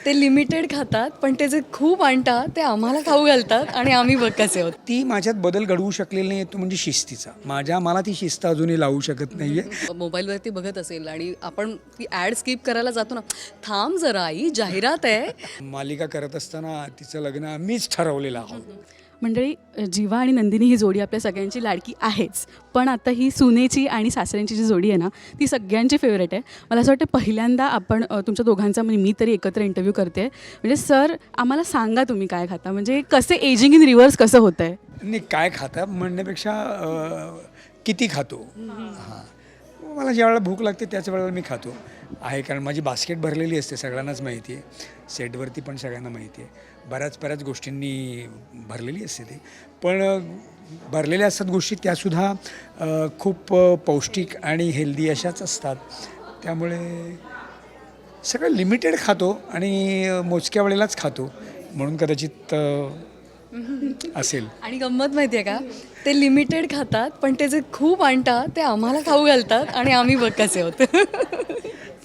ते लिमिटेड खातात, पण ते जे खूप आणतात ते आम्हाला खाऊ घालतात आणि आम्ही बघ कसे आहोत. ती माझ्यात बदल घडवू शकलेली नाही तो म्हणजे शिस्तीचा. मला ती शिस्त अजूनही लावू शकत नाही आहे. मोबाईलवरती बघत असेल आणि आपण ती ॲड स्किप करायला जातो ना, थांब जरा आई जाहिरात आहे. मालिका करत असताना तिचं लग्न आम्हीच ठरवलेलं आहोत. मंडळी, जीवा आणि नंदिनी ही जोडी आपल्या सगळ्यांची लाडकी आहेच, पण आता ही सुनेची आणि सासऱ्यांची जी जोडी आहे ना, ती सगळ्यांची फेवरेट आहे. मला असं वाटतं पहिल्यांदा आपण तुमच्या दोघांचा, म्हणजे मी तरी एकत्र इंटरव्ह्यू करते. म्हणजे सर, आम्हाला सांगा तुम्ही काय खाता, म्हणजे कसे एजिंग इन रिव्हर्स कसं होतं आहे? नाही, काय खाता म्हणण्यापेक्षा किती खातो. हां, मला ज्यावेळेला भूक लागते त्याच वेळेला मी खातो आहे, कारण माझी बास्केट भरलेली असते, सगळ्यांनाच माहिती आहे. सेटवरती पण सगळ्यांना माहिती आहे. बऱ्याच गोष्टींनी भरलेली असते ती, पण भरलेल्या असतात गोष्टी त्यासुद्धा खूप पौष्टिक आणि हेल्दी अशाच असतात. त्यामुळे सगळं लिमिटेड खातो आणि मोजक्या वेळेलाच खातो, म्हणून कदाचित असेल. आणि गंमत माहिती आहे का, ते लिमिटेड खातात, पण ते जे खूप आणतात ते आम्हाला खाऊ घालतात आणि आम्ही बघ कसे आहोत.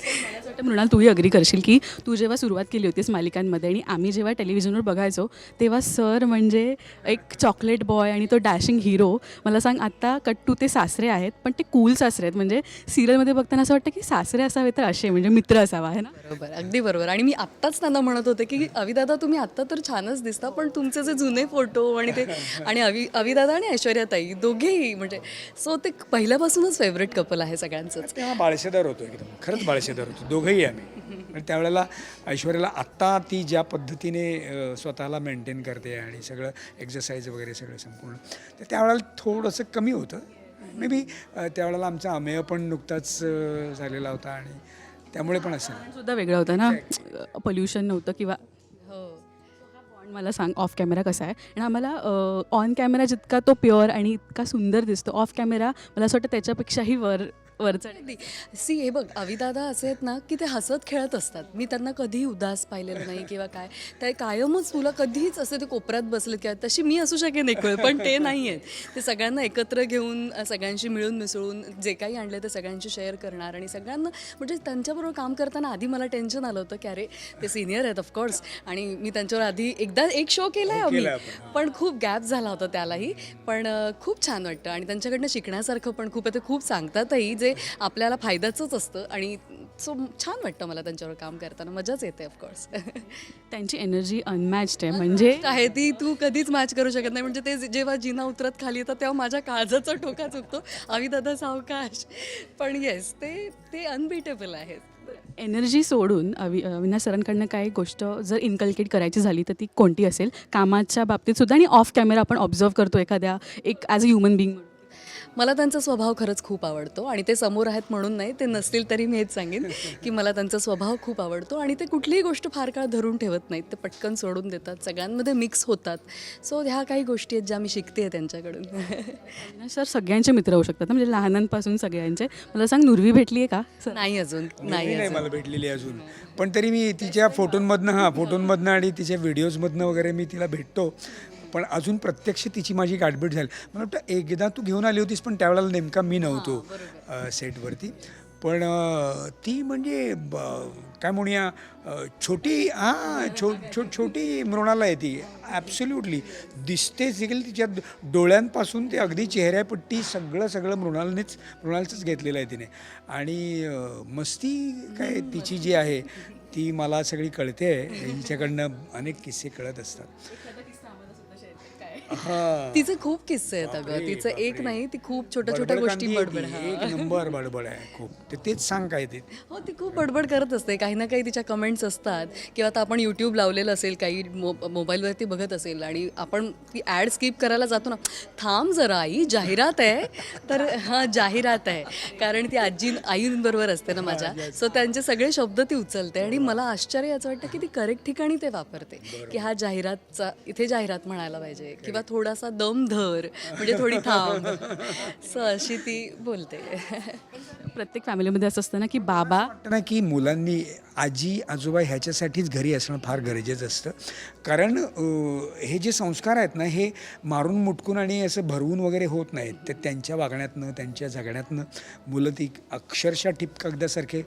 मला असं वाटतं मृणाल, तूही अग्री करशील की तू जेव्हा सुरुवात केली होतीस मालिकांमध्ये आणि आम्ही जेव्हा टेलिव्हिजनवर बघायचो तेव्हा सर म्हणजे एक चॉकलेट बॉय आणि तो डॅशिंग हिरो. मला सांग, आता कट्टू ते सासरे आहेत, पण ते कूल सासरे आहेत. म्हणजे सिरियलमध्ये बघताना असं वाटतं की सासरे असावे तर असे, म्हणजे मित्र असावा, आहे ना? बरोबर, अगदी बरोबर. आणि मी आत्ताच त्यांना म्हणत होते की अविदादा तुम्ही आत्ता तर छानच दिसता, पण तुमचे जे जुने फोटो आणि ते आणि अविदादा आणि ऐश्वर्याताई दोघेही, म्हणजे सो ते पहिल्यापासूनच फेवरेट कपल आहे सगळ्यांचंच. तेव्हा बाळशेदार होतो, एकदम खरंच बाळशेदार होतो दोघंही आम्ही. आणि त्यावेळेला ऐश्वर्याला आत्ता ती ज्या पद्धतीने स्वतःला मेंटेन करते आणि सगळं एक्झरसाईज वगैरे सगळं संपूर्ण, तर त्यावेळेला थोडंसं कमी होतं. मे बी त्यावेळेला आमचा अमेय पण नुकताच झालेला होता आणि त्यामुळे पण असेल. सुद्धा वेगळं होतं ना, पोल्युशन नव्हतं किंवा. बॉन्ड मला सांग, ऑफ कॅमेरा कसा आहे? आणि आम्हाला ऑन कॅमेरा जितका तो प्युअर आणि इतका सुंदर दिसतो, ऑफ कॅमेरा मला असं वाटतं त्याच्यापेक्षाही वरचं. सी, हे बघ, अविदादा असे आहेत ना की ते हसत खेळत असतात. मी त्यांना कधीही उदास पाहिलेलं नाही किंवा काय, ते कायमच तुला कधीच असे ते कोपऱ्यात बसलेत किंवा तशी मी असू शकेन एक वेळ, पण ते नाही आहेत. ते सगळ्यांना एकत्र घेऊन, सगळ्यांशी मिळून मिसळून जे काही आणले ते सगळ्यांशी शेअर करणार आणि सगळ्यांना, म्हणजे त्यांच्याबरोबर काम करताना आधी मला टेन्शन आलं होतं की अरे ते सिनियर आहेत ऑफकोर्स, आणि मी त्यांच्यावर आधी एकदा एक शो केला आहे आम्ही, पण खूप गॅप झाला होता त्यालाही. पण खूप छान वाटतं आणि त्यांच्याकडनं शिकण्यासारखं पण खूप आहे. ते खूप सांगतातही जे आपल्याला फायद्याचंच असतं आणि सो छान वाटतं मला त्यांच्यावर काम करताना, मजाच येते ऑफकोर्स. त्यांची एनर्जी अनमॅच्ड आहे, म्हणजे आहे ती तू कधीच मॅच करू शकत नाही. म्हणजे ते जेव्हा जिना उतरत खाली येतात तेव्हा माझ्या काळजाचा ठोका चुकतो, अविदादा सावकाश. पण येस, ते अनबीटेबल आहेत. एनर्जी सोडून अविनाश सरांकडनं काही गोष्ट जर इन्कल्केट करायची झाली तर ती कोणती असेल, कामाच्या बाबतीत सुद्धा आणि ऑफ कॅमेरा आपण ऑब्झर्व करतो एखाद्या एक ॲज अ ह्युमन बिंग? मला त्यांचा स्वभाव खरंच खूप आवडतो आणि ते समोर आहेत म्हणून नाही, ते नसतील तरी मी हेच सांगेन की मला त्यांचा स्वभाव खूप आवडतो आणि ते कुठलीही गोष्ट फार काळ धरून ठेवत नाहीत. ते पटकन सोडून देतात, सगळ्यांमध्ये मिक्स होतात. सो ह्या काही गोष्टी आहेत ज्या मी शिकते त्यांच्याकडून. अविनाश सर सगळ्यांचे मित्र होऊ शकतात ना, म्हणजे लहानांपासून सगळ्यांचे. मला सांग, नुर्वी भेटली आहे का सर? नाही अजून, नाही नाही मला भेटलेली अजून, पण तरी मी तिच्या फोटोंमधनं आणि तिच्या व्हिडिओजमधनं वगैरे मी तिला भेटतो. पण अजून प्रत्यक्ष तिची माझी गाठभेट झाली. मला वाटतं एकदा तू घेऊन आली होतीस, पण त्यावेळेला नेमका मी नव्हतो सेटवरती. पण ती म्हणजे काय म्हणूया, छोटी छोटी मृणाला आहे ती. ॲब्सोल्युटली दिसतेच देखील. तिच्या डोळ्यांपासून ते अगदी चेहऱ्यापट्टी सगळं मृणालचंच घेतलेलं आहे तिने. आणि मस्ती काय तिची जी आहे ती मला सगळी कळते आहे. हिच्याकडनं अनेक किस्से कळत असतात. तिचे खूप किस्से आहेत अगं. तिचं एक नाही, ती खूप छोट्या गोष्टी बडबड. एक नंबर बडबड आहे खूप. तेच सांग काय ते. हो, ती खूप बडबड करत असते. काही ना काही तिच्या कमेंट्स असतात किंवा आता आपण यूट्यूब लावलेलं असेल, काही मोबाईलवरती बघत असेल आणि आपण ती ॲड स्किप करायला जातो ना, थांब जरा आई जाहिरात आहे, तर हां जाहिरात आहे, कारण ती आईंबरोबर असते ना माझ्या. सो त्यांचे सगळे शब्द ती उचलते आणि मला आश्चर्य याचं वाटतं की ती करेक्ट ठिकाणी ते वापरते की हा जाहिरातचा, इथे जाहिरात म्हणायला पाहिजे किंवा थोडासा दम धर, म्हणजे थोडी थांब. सो अशी ती बोलते. प्रत्येक फॅमिलीमध्ये असं असतं ना की बाबा वाटतं ना की मुलांनी आजी आजोबा ह्याच्यासाठीच घरी असणं फार गरजेचं असतं. कारण हे जे संस्कार आहेत ना, हे मारून मुटकून आणि असं भरवून वगैरे होत नाहीत. ते त्यांच्या वागण्यातनं, त्यांच्या जगण्यातनं मुलं ती अक्षरशः टिपकागदासारखे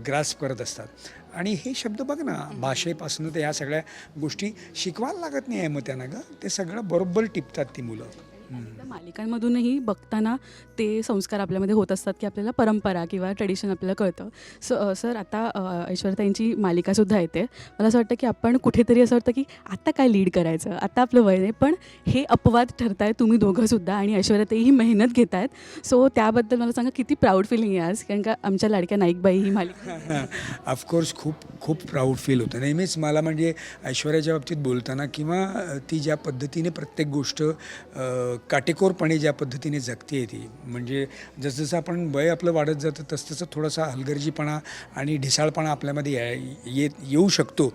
ग्रास्प करत असतात. आणि हे शब्द बघ ना, भाषेपासून तर ह्या सगळ्या गोष्टी शिकवायला लागत नाही आहे मग त्यांना गं, ते सगळं बरोबर टिपतात ती मुलं. त्या मालिकांमधूनही बघताना ते संस्कार आपल्यामध्ये होत असतात की आपल्याला परंपरा किंवा ट्रेडिशन आपल्याला कळतं. सर आता ऐश्वर्याताईंची मालिकासुद्धा येते. मला असं वाटतं की आपण कुठेतरी असं वाटतं की आता काय लीड करायचं, आता आपलं वय नाही, पण हे अपवाद ठरताय तुम्ही दोघंसुद्धा आणि ऐश्वर्याताई ही मेहनत घेत आहेत. सो त्याबद्दल मला सांगा किती प्राऊड फिलिंग आहे आज, कारण का आमच्या लाडक्या नाईकबाई ही मालिका. ऑफकोर्स खूप प्राऊड फील होतं. नेहमीच मला म्हणजे ऐश्वर्याच्या बाबतीत बोलताना किंवा ती ज्या पद्धतीने प्रत्येक गोष्ट काटेकोरपणे ज्या पद्धतीने जगते ती, म्हणजे जसजसं आपण वय आपलं वाढत जातं तसतसं थोडासा हलगर्जीपणा आणि ढिसाळपणा आपल्यामध्ये येऊ शकतो.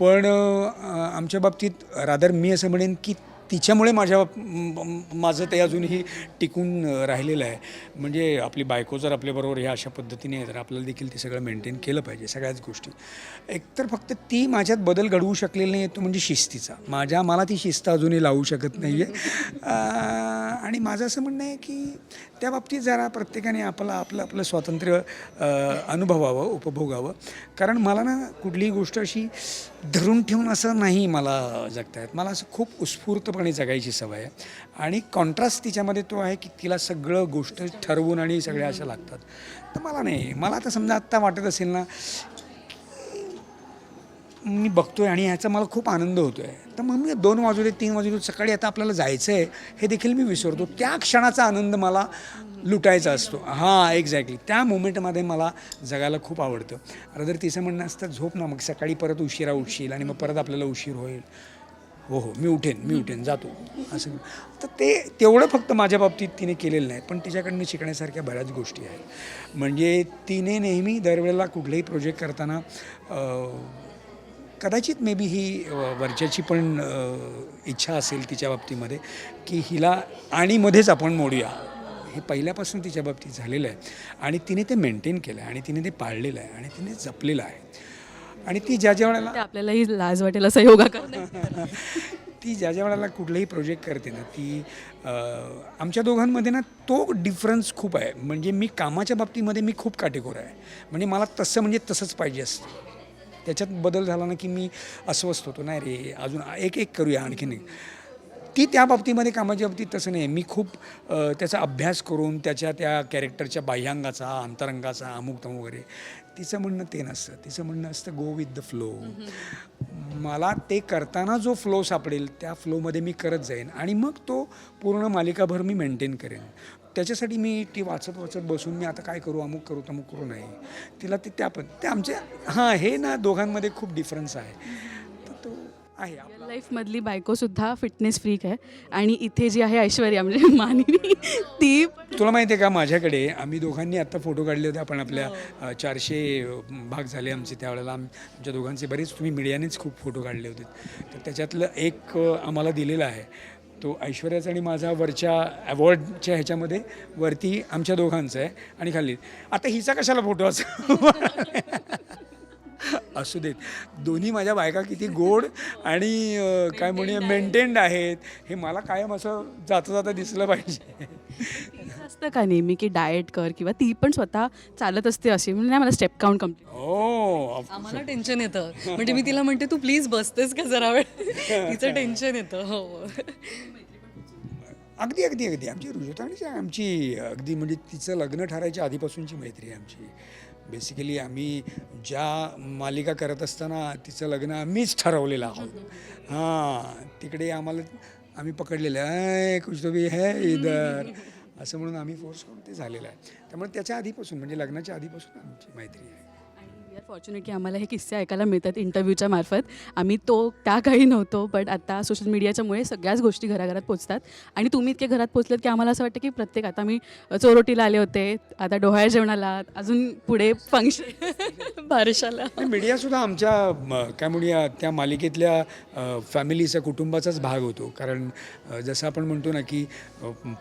पण आमच्या बाबतीत रादर मी असं म्हणेन की तिच्यामुळे माझं ते अजूनही टिकून राहिलेलं आहे. म्हणजे आपली बायको जर आपल्याबरोबर ह्या अशा पद्धतीने आहे तर आपल्याला देखील ते सगळं मेंटेन केलं पाहिजे सगळ्याच गोष्टी. एकतर फक्त ती माझ्यात बदल घडवू शकलेली नाही, तो म्हणजे शिस्तीचा. मला ती शिस्त अजूनही लावू शकत नाही आहे. आणि माझं असं म्हणणं आहे की त्या बाबतीत जरा प्रत्येकाने आपलं स्वातंत्र्य अनुभवावं, उपभोगावं. कारण मला ना कुठलीही गोष्ट अशी धरून ठेवून असं नाही मला जगता येत. मला असं खूप उत्स्फूर्तपणे जगायची सवय आहे. आणि कॉन्ट्रास्ट तिच्यामध्ये तो आहे की तिला सगळं गोष्ट ठरवून आणि सगळ्या अशा लागतात. तर मला नाही. मला आता समजा आत्ता वाटत असेल ना, मी बघतोय आणि ह्याचा मला खूप आनंद होतो आहे, तर मग मी 2 वाजले 3 वाजले सकाळी आता आपल्याला जायचं आहे हे देखील मी विसरतो. त्या क्षणाचा आनंद मला लुटायचा असतो. हां, एक्झॅक्टली. त्या मोमेंटमध्ये मला जगायला खूप आवडतं. जर तिचं म्हणणं असतं झोप ना, मग सकाळी परत उशिरा उठशील आणि मग परत आपल्याला उशीर होईल. हो मी उठेन जातो असं. तर तेवढं फक्त माझ्या बाबतीत तिने केलेलं नाही, पण तिच्याकडनं शिकण्यासारख्या बऱ्याच गोष्टी आहेत. म्हणजे तिने नेहमी दरवेळेला कुठलेही प्रोजेक्ट करताना कदाचित मे बी ही वरच्याची पण इच्छा असेल तिच्या बाबतीमध्ये की हिला आणि मध्येच आपण मोडूया, हे पहिल्यापासून तिच्या बाबतीत झालेलं आहे. आणि तिने ते मेंटेन केलं आहे आणि तिने ते पाळलेलं आहे आणि तिने जपलेलं आहे. आणि ती ज्या वेळेला ते आपल्यालाही लाज वाटेल असं योगा करणं. ती ज्या वेळेला कुठलंही प्रोजेक्ट करते ना, ती आमच्या दोघांमध्ये ना तो डिफरन्स खूप आहे. म्हणजे मी कामाच्या बाबतीमध्ये मी खूप काटेकोर आहे. म्हणजे मला तसंच पाहिजे असतं. त्याच्यात बदल झाला ना की मी अस्वस्थ होतो. नाही रे, अजून एक करूया आणखीन एक. ती त्या बाबतीमध्ये कामाच्या बाबतीत तसं नाही. मी खूप त्याचा अभ्यास करून त्या कॅरेक्टरच्या बाह्यांगाचा, अंतरंगाचा, अमुक तमुक वगैरे. तिचं म्हणणं ते नसतं. तिचं म्हणणं असतं गो विथ द फ्लो. मला ते करताना जो फ्लो सापडेल त्या फ्लोमध्ये मी करत जाईन आणि मग तो पूर्ण मालिकाभर मी मेंटेन करेन. त्याच्यासाठी मी ती वाचत बसून मी आता काय करू, अमुक करू तमुक करू नाही. तिला ते आमच्या हे ना दोघांमध्ये खूप डिफरन्स आहे. तर तो आहे. रिअल लाईफमधली बायकोसुद्धा फिटनेस फ्रीक आहे आणि इथे जी आहे ऐश्वर्या म्हणजे मानिनी, ती तुला माहिती आहे का, माझ्याकडे आम्ही दोघांनी आत्ता फोटो काढले होते. आपण आपल्या 400 भाग झाले आमचे, त्यावेळेला आमच्या दोघांचे बरेच तुम्ही मीडियानेच खूप फोटो काढले होते. तर त्याच्यातलं एक आम्हाला दिलेला आहे. तो ऐश्वर्याचा आणि माझा वरच्या अवॉर्डच्या ह्याच्यामध्ये वरती आमच्या दोघांचा आहे आणि खाली आता हिचा कशाला फोटो असू देत. दोन्ही माझ्या बायका किती गोड आणि काय म्हणूया मेंटेन्ड आहेत हे मला कायम असं जाता दिसलं पाहिजे. असतं का नेहमी की डाएट कर किंवा ती पण स्वतः चालत असते अशी, म्हणजे नाही मला स्टेप काउंट कम्प्लीट. हो, आम्हाला टेन्शन येतं. म्हणजे मी तिला म्हणते तू प्लीज बसतेस का जरा वेळ, तिचं टेन्शन येतं. हो, अगदी आमची रुजुताणीची आमची अगदी म्हणजे तिचं लग्न ठरायच्या आधीपासूनची मैत्री आहे आमची. बेसिकली आम्ही ज्या मालिका करत असताना तिचं लग्न आम्हीच ठरवलेलं आहोत. तिकडे आम्ही पकडलेलं आहे कुछ तो भी है इधर असं म्हणून आम्ही फोर्स करून ते झालेलं आहे. त्यामुळे त्याच्या आधीपासून म्हणजे लग्नाच्या आधीपासून आमची मैत्री आहे. वी आर फॉर्च्युनेट की आम्हाला हे किस्से ऐकायला मिळतात इंटरव्ह्यूच्या मार्फत. आम्ही त्या काही नव्हतो, बट आता सोशल मीडियाच्यामुळे सगळ्याच गोष्टी घराघरात पोचतात आणि तुम्ही इतके घरात पोचलेत की आम्हाला असं वाटतं की प्रत्येक, आता मी चोरोटीला आले होते, आता डोहाळे जेवणाला, अजून पुढे फंक्शन बारशाला. मीडियासुद्धा आमच्या काय म्हणूया त्या मालिकेतल्या फॅमिलीचा, कुटुंबाचाच भाग होतो. कारण जसं आपण म्हणतो ना की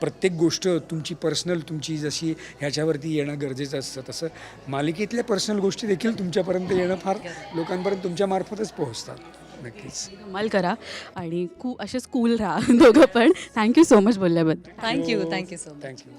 प्रत्येक गोष्ट तुमची पर्सनल, तुमची जशी ह्याच्यावरती येणं गरजेचं असतं, तसं मालिकेतल्या पर्सनल गोष्टी देखील तुमच्यापर्यंत येणं फार लोकांपर्यंत तुमच्या मार्फतच पोहोचतात नक्कीच. धमाल करा आणि असेच कूल राहा दोघं पण. थँक्यू सो मच बोलल्याबद्दल. Thank you so much. थँक्यू.